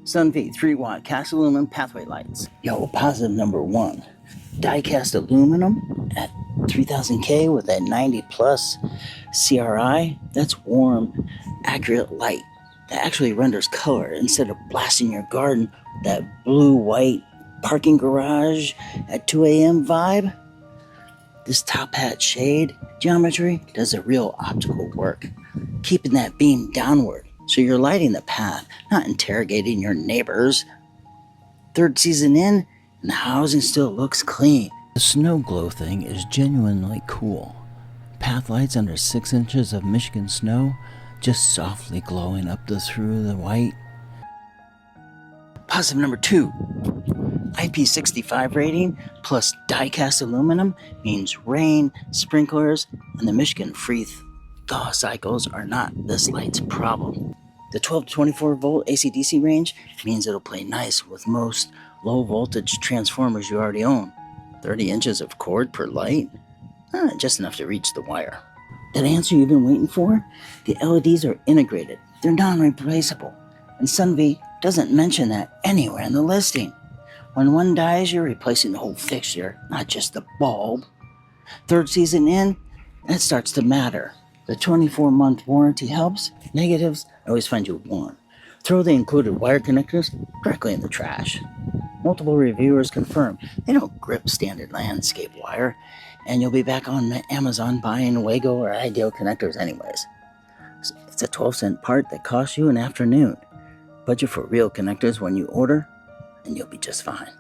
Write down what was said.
SUNVIE 3-watt cast aluminum pathway lights. Yo, positive number 1. Die-cast aluminum at 3000K with a 90 plus CRI. That's warm, accurate light that actually renders color instead of blasting your garden with that blue-white parking garage at 2 a.m. vibe. This top hat shade geometry does a real optical work, keeping that beam downward so you're lighting the path, not interrogating your neighbors. Third season in, and the housing still looks clean. The snow glow thing is genuinely cool. Path lights under 6 inches of Michigan snow, just softly glowing up through the white. Positive number 2. IP65 rating plus die-cast aluminum means rain, sprinklers, and the Michigan freeze thaw cycles are not this light's problem. The 12 to 24 volt AC/DC range means it'll play nice with most low voltage transformers you already own. 30 inches of cord per light? Just enough to reach the wire. That answer you've been waiting for? The LEDs are integrated. They're non-replaceable. And SUNVIE doesn't mention that anywhere in the listing. When one dies, you're replacing the whole fixture, not just the bulb. Third season in, that starts to matter. The 24-month warranty helps. Negatives, I always find you warm. Throw the included wire connectors directly in the trash. Multiple reviewers confirm they don't grip standard landscape wire, and you'll be back on Amazon buying Wago or Ideal connectors anyways. It's a 12-cent part that costs you an afternoon. Budget for real connectors when you order, and you'll be just fine.